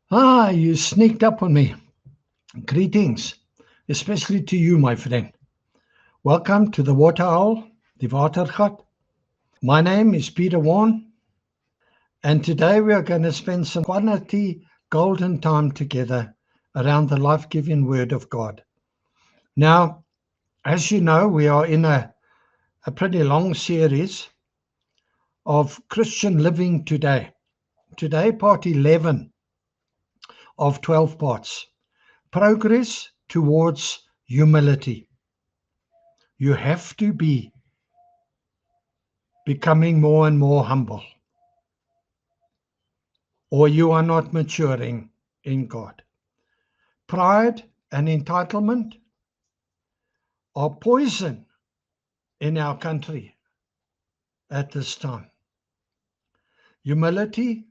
You sneaked up on me. Greetings, especially to you, my friend. Welcome to the Water Owl, the Watergat. My name is Peter Warren, and today we are going to spend some quality golden time together around the life-giving Word of God. Now, as you know, we are in a pretty long series of Christian living today. Today, part 11 of 12 parts. Progress towards humility. You have to be becoming more and more humble, or you are not maturing in God. Pride and entitlement are poison in our country at this time. Humility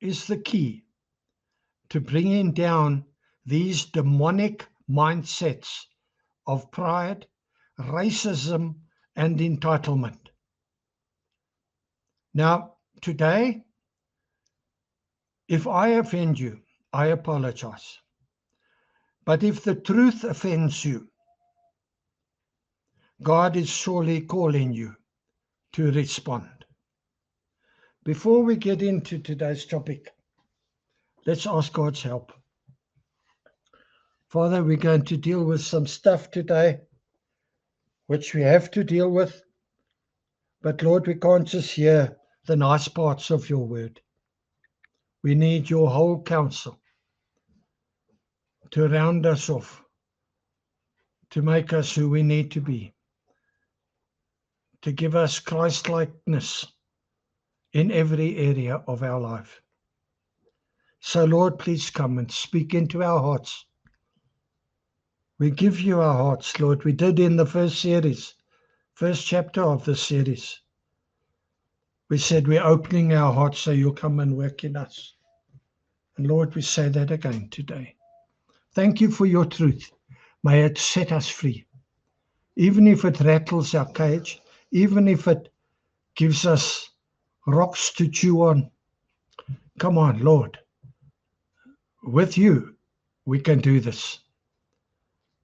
is the key to bringing down these demonic mindsets of pride, racism, and entitlement. Now, today, if I offend you, I apologize. But if the truth offends you, God is surely calling you to respond. Before we get into today's topic, let's ask God's help. Father, we're going to deal with some stuff today, which we have to deal with. But Lord, we can't just hear the nice parts of your word. We need your whole counsel to round us off, to make us who we need to be, to give us Christ-likeness in every area of our life. So, Lord, please come and speak into our hearts. We give you our hearts, Lord. We did in the first chapter of the series. We said we're opening our hearts so you'll come and work in us. And Lord, we say that again today. Thank you for your truth. May it set us free. Even if it rattles our cage, even if it gives us rocks to chew on. Come on, Lord. With you, we can do this.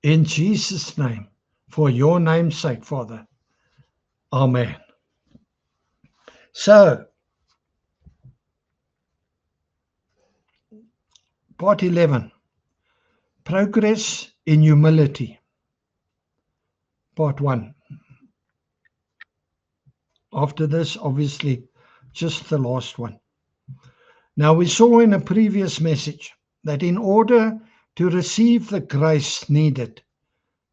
In Jesus' name, for your name's sake, Father. Amen. So, part 11, progress in humility. Part 1. After this, obviously, just the last one. Now, we saw in a previous message that in order to receive the grace needed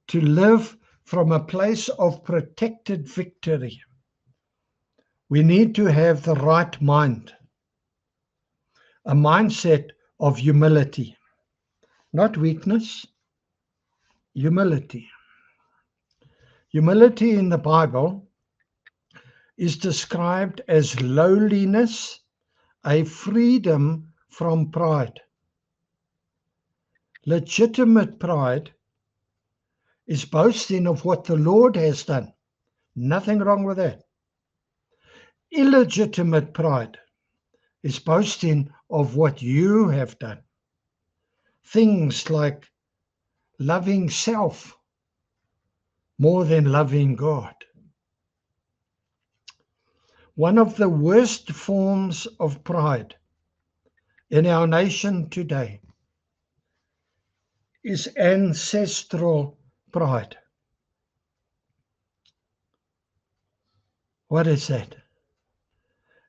to live from a place of protected victory, we need to have the right mind, a mindset of humility, not weakness, humility. Humility in the Bible is described as lowliness, a freedom from pride. Legitimate pride is boasting of what the Lord has done. Nothing wrong with that. Illegitimate pride is boasting of what you have done. Things like loving self more than loving God. One of the worst forms of pride in our nation today is ancestral pride. What is that?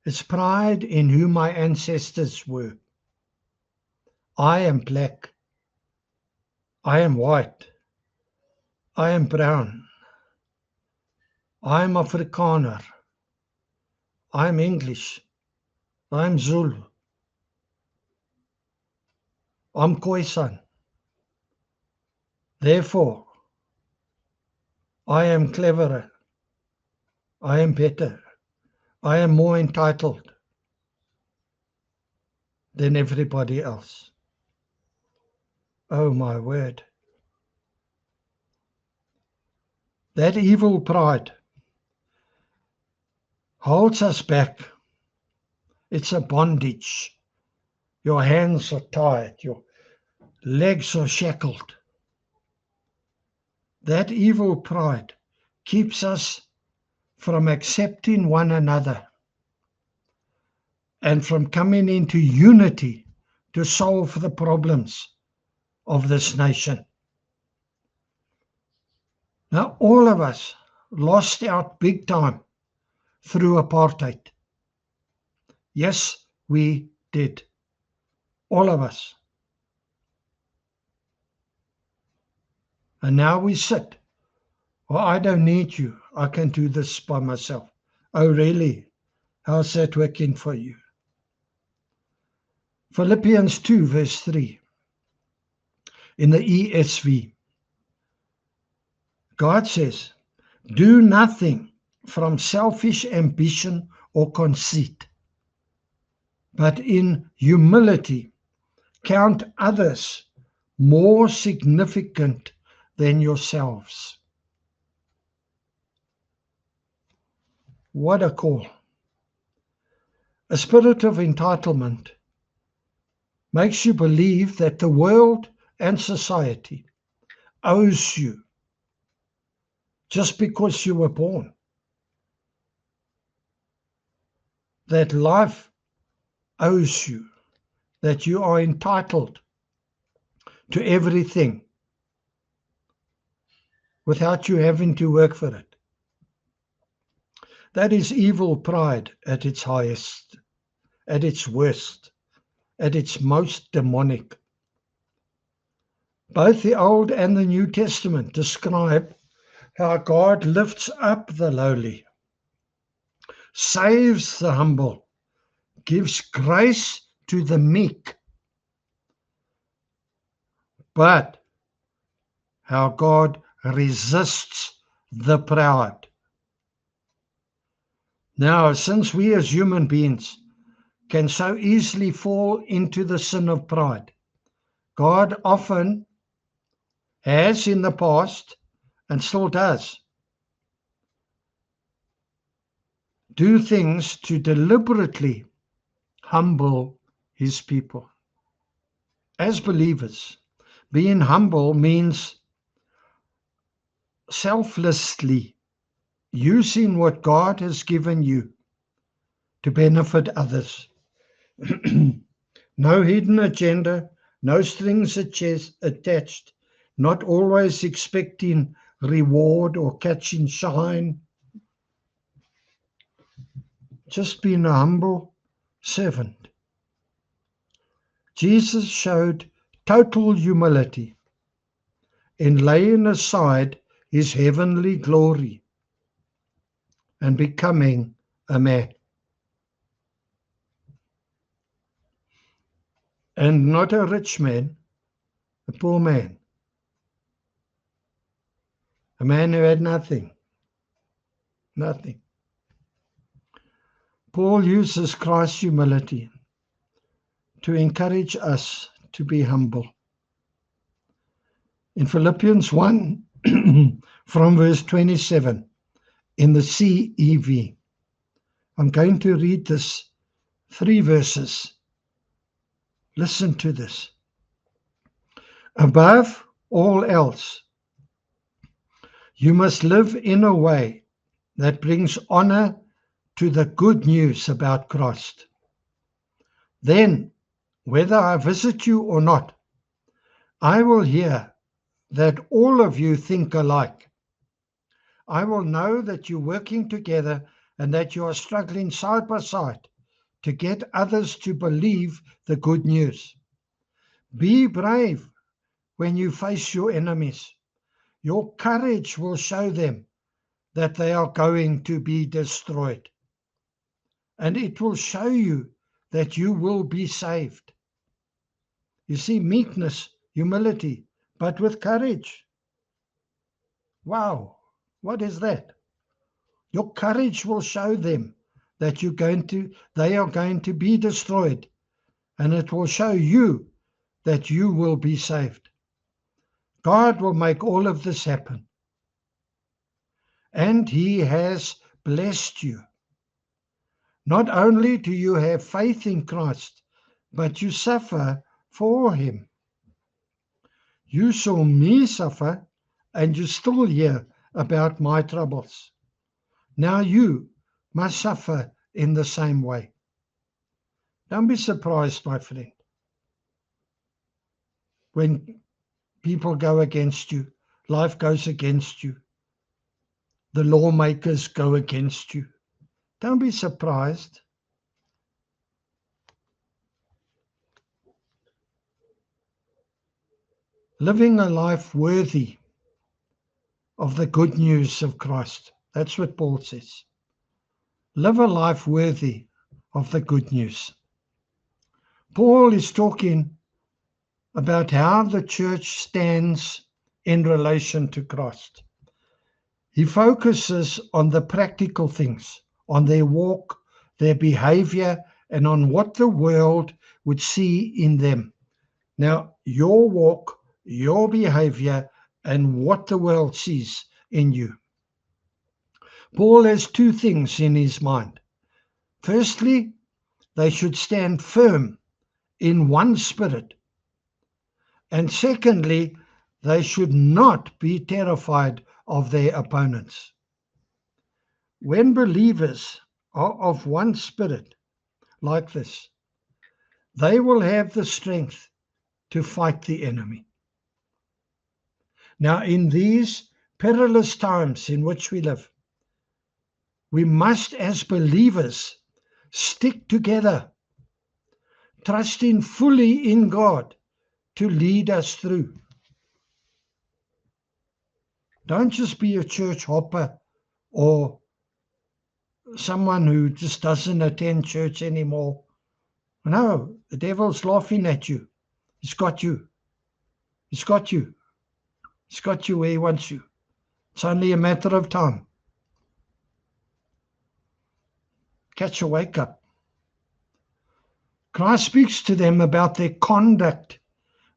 It's pride in who my ancestors were. I am black. I am white. I am brown. I am Afrikaner. I am English. I am Zulu. I'm Khoisan. Therefore, I am cleverer. I am better. I am more entitled than everybody else. Oh my word. That evil pride holds us back. It's a bondage Your hands are tied. Your legs are shackled. That evil pride keeps us from accepting one another and from coming into unity to solve the problems of this nation. Now, all of us lost out big time through apartheid. Yes, we did. All of us. And now we sit. Well, I don't need you. I can do this by myself. Oh, really? How's that working for you? Philippians 2, verse 3. In the ESV, God says, do nothing from selfish ambition or conceit, but in humility count others more significant than yourselves. What a call. A spirit of entitlement makes you believe that the world and society owes you just because you were born. That life owes you, that you are entitled to everything without you having to work for it. That is evil pride at its highest, at its worst, at its most demonic. Both the Old and the New Testament describe how God lifts up the lowly, saves the humble, gives grace to the meek, but how God resists the proud. Now, since we as human beings can so easily fall into the sin of pride, God often has in the past and still does do things to deliberately humble his people. As believers, being humble means selflessly using what God has given you to benefit others. No hidden agenda, no strings attached, not always expecting reward or catching shine. Just being a humble servant. Jesus showed total humility in laying aside his heavenly glory and becoming a man. And not a rich man, a poor man. A man who had nothing. Nothing. Paul uses Christ's humility to encourage us to be humble. In Philippians 1, from verse 27, in the CEV, I'm going to read this 3 verses. Listen to this. Above all else, you must live in a way that brings honor to the good news about Christ. Then, whether I visit you or not, I will hear that all of you think alike. I will know that you're working together and that you are struggling side by side to get others to believe the good news. Be brave when you face your enemies. Your courage will show them that they are going to be destroyed. And it will show you that you will be saved. You see, meekness, humility, but with courage. Wow, what is that? Your courage will show them that they are going to be destroyed, and it will show you that you will be saved. God will make all of this happen. And he has blessed you. Not only do you have faith in Christ, but you suffer for him. You saw me suffer, and you still hear about my troubles. Now you must suffer in the same way. Don't be surprised, my friend, when people go against you, life goes against you, the lawmakers go against you. Don't be surprised. Living a life worthy of the good news of Christ. That's what Paul says. Live a life worthy of the good news. Paul is talking about how the church stands in relation to Christ. He focuses on the practical things, on their walk, their behavior, and on what the world would see in them. Now, your walk, your behavior, and what the world sees in you. Paul has two things in his mind. Firstly, they should stand firm in one spirit. And secondly, they should not be terrified of their opponents. When believers are of one spirit like this, they will have the strength to fight the enemy. Now, in these perilous times in which we live, we must, as believers, stick together, trusting fully in God to lead us through. Don't just be a church hopper or someone who just doesn't attend church anymore. No, the devil's laughing at you. He's got you. He's got you. He's got you where he wants you. It's only a matter of time. Catch a wake up. Christ speaks to them about their conduct,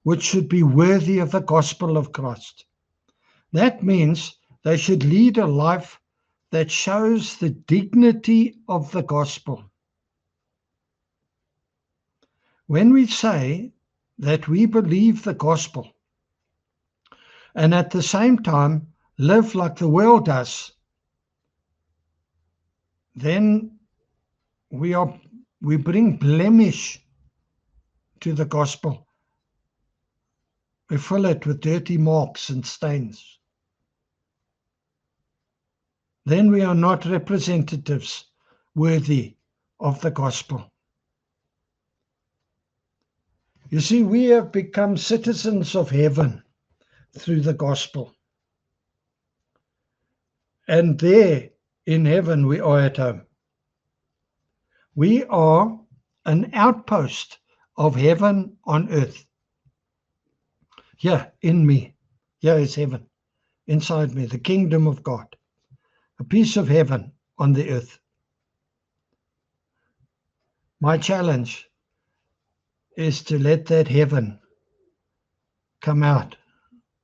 which should be worthy of the gospel of Christ. That means they should lead a life that shows the dignity of the gospel. When we say that we believe the gospel and at the same time live like the world does, then we bring blemish to the gospel. We fill it with dirty marks and stains. Then we are not representatives worthy of the gospel. You see, we have become citizens of heaven through the gospel. And there in heaven we are at home. We are an outpost of heaven on earth. Here in me, here is heaven, inside me, the kingdom of God, a piece of heaven on the earth. My challenge is to let that heaven come out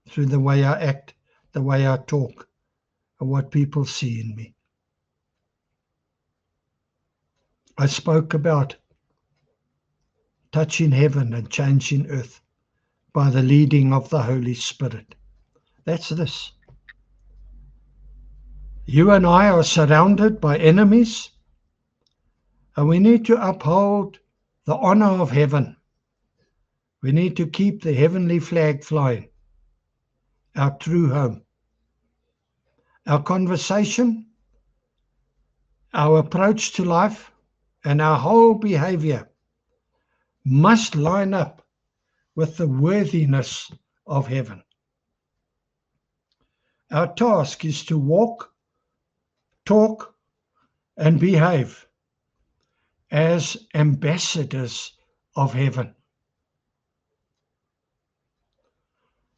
through the way I act, the way I talk, and what people see in me. I spoke about touching heaven and changing earth by the leading of the Holy Spirit. That's this. You and I are surrounded by enemies, and we need to uphold the honor of heaven. We need to keep the heavenly flag flying, our true home. Our conversation, our approach to life, and our whole behavior must line up with the worthiness of heaven. Our task is to walk, talk, and behave as ambassadors of heaven.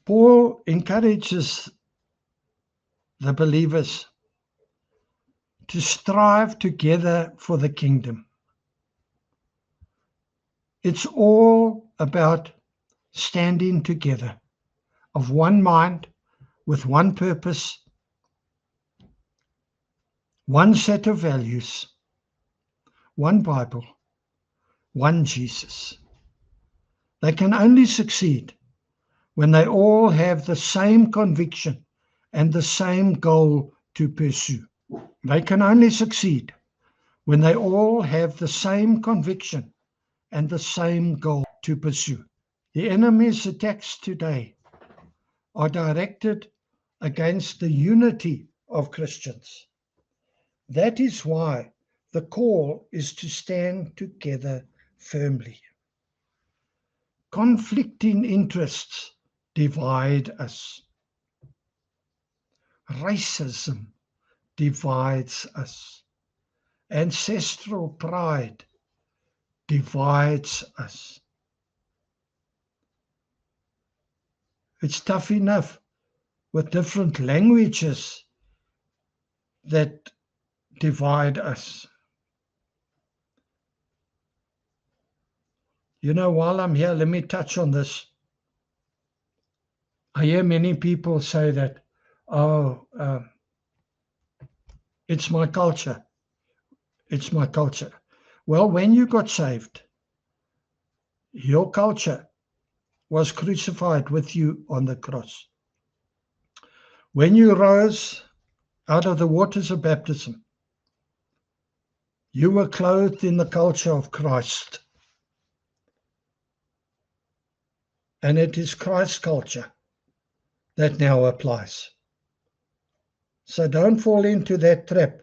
Paul encourages the believers to strive together for the kingdom. It's all about standing together, of one mind, with one purpose, one set of values, one Bible, one Jesus. They can only succeed when they all have the same conviction and the same goal to pursue. They can only succeed when they all have the same conviction and the same goal to pursue. The enemy's attacks today are directed against the unity of Christians. That is why the call is to stand together firmly. Conflicting interests divide us. Racism divides us. Ancestral pride divides us. It's tough enough with different languages that divide us. You know, while I'm here, let me touch on this. I hear many people say that, it's my culture. It's my culture. Well, when you got saved, your culture was crucified with you on the cross. When you rose out of the waters of baptism, you were clothed in the culture of Christ. And it is Christ's culture that now applies. So don't fall into that trap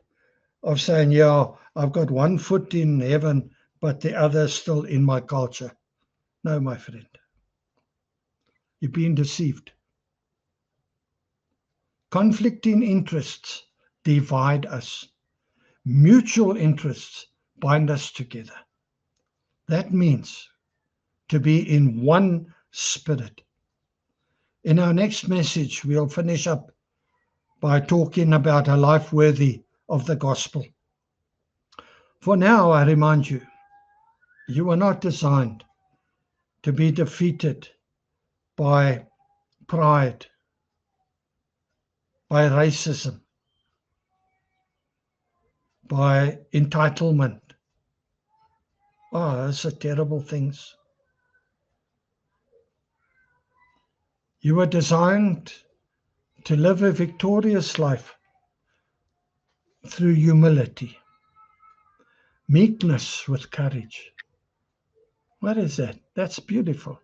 of saying, yeah, I've got one foot in heaven, but the other still in my culture. No, my friend. You've been deceived. Conflicting interests divide us. Mutual interests bind us together. That means to be in one spirit. In our next message, we'll finish up by talking about a life worthy of the gospel. For now, I remind you, you were not designed to be defeated by pride, by racism, by entitlement. Oh, those are terrible things. You were designed to live a victorious life through humility, meekness with courage. What is that? That's beautiful.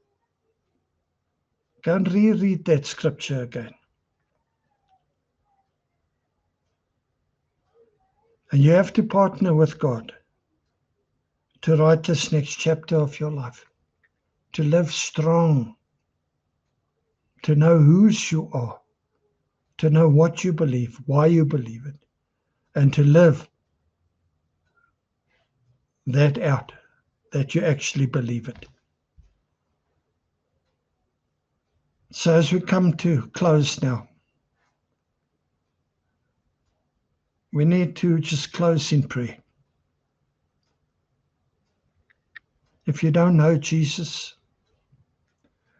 Go and reread that scripture again. And you have to partner with God to write this next chapter of your life, to live strong, to know whose you are, to know what you believe, why you believe it, and to live that out, that you actually believe it. So as we come to close now, we need to just close in prayer. If you don't know Jesus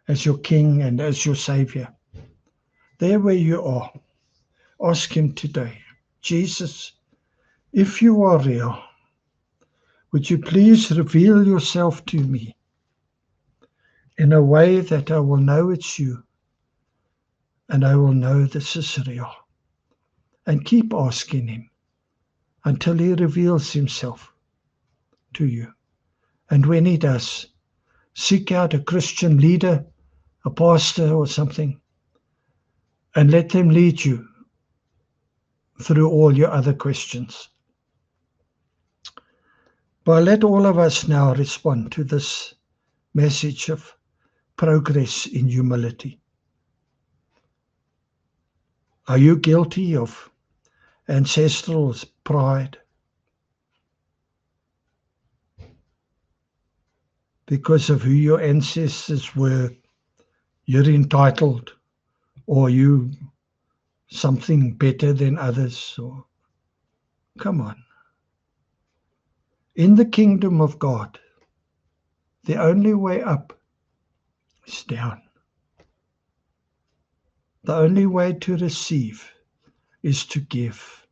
as your King and as your Savior, there where you are, ask Him today, Jesus, if you are real, would you please reveal yourself to me in a way that I will know it's you and I will know this is real. And keep asking Him until He reveals Himself to you. And when He does, seek out a Christian leader, a pastor or something, and let them lead you through all your other questions. But let all of us now respond to this message of progress in humility. Are you guilty of ancestral pride? Because of who your ancestors were, you're entitled, or you something better than others? Or come on. In the kingdom of God, the only way up is down. The only way to receive is to give.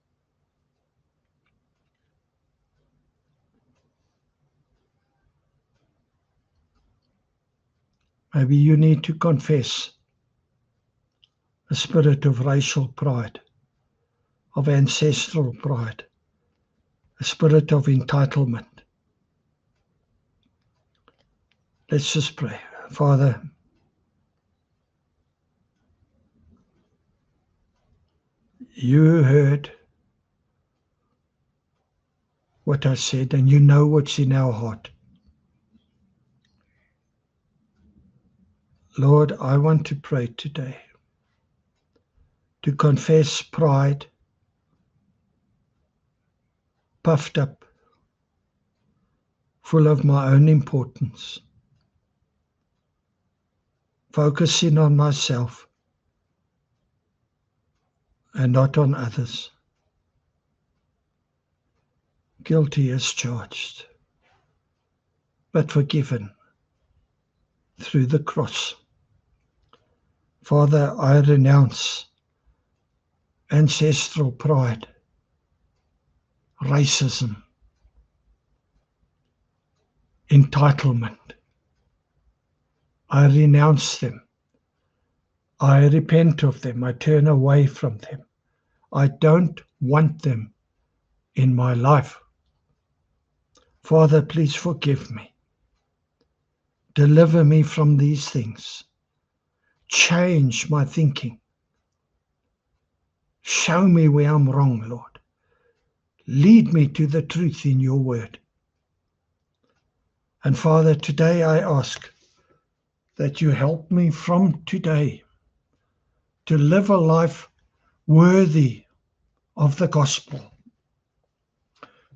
Maybe you need to confess a spirit of racial pride, of ancestral pride, a spirit of entitlement. Let's just pray. Father, you heard what I said, and you know what's in our heart. Lord, I want to pray today to confess pride, puffed up, full of my own importance, focusing on myself and not on others. Guilty as charged, but forgiven through the cross. Father, I renounce ancestral pride, racism, entitlement. I renounce them. I repent of them. I turn away from them. I don't want them in my life. Father, please forgive me. Deliver me from these things. Change my thinking. Show me where I'm wrong, Lord. Lead me to the truth in your word. And Father, today I ask that you help me from today to live a life worthy of the gospel,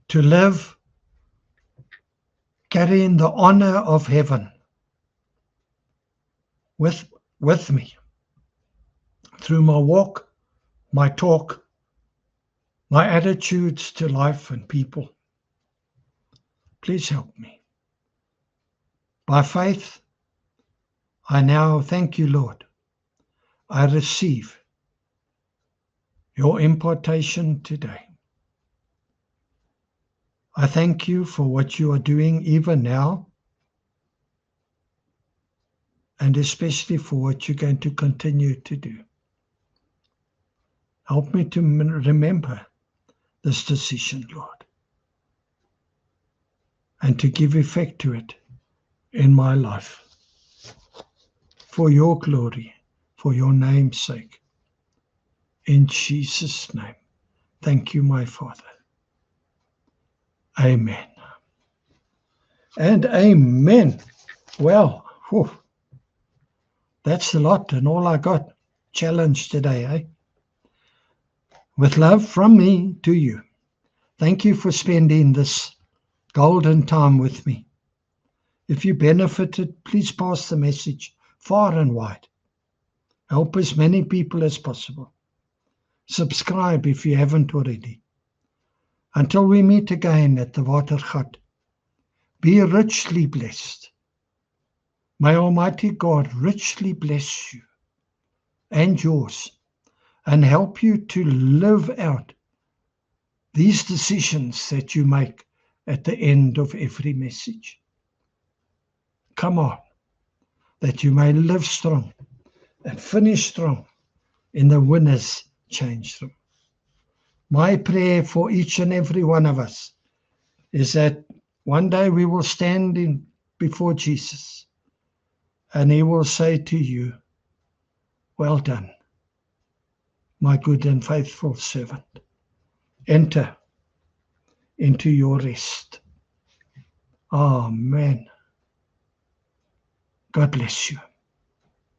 to live carrying the honor of heaven with me through my walk, my talk, my attitudes to life and people. Please help me. By faith, I now thank you, Lord. I receive your impartation today. I thank you for what you are doing even now, and especially for what you're going to continue to do. Help me to remember this decision, Lord, and to give effect to it in my life. For your glory, for your name's sake. In Jesus' name. Thank you, my Father. Amen. And amen. Well, whew, that's a lot and all I got. Challenge today, eh? With love from me to you. Thank you for spending this golden time with me. If you benefited, please pass the message far and wide. Help as many people as possible. Subscribe if you haven't already. Until we meet again at the Watergat, be richly blessed. May Almighty God richly bless you and yours and help you to live out these decisions that you make at the end of every message. Come on, that you may live strong and finish strong in the winner's change room. My prayer for each and every one of us is that one day we will stand before Jesus and he will say to you, well done, my good and faithful servant. Enter into your rest. Amen. God bless you.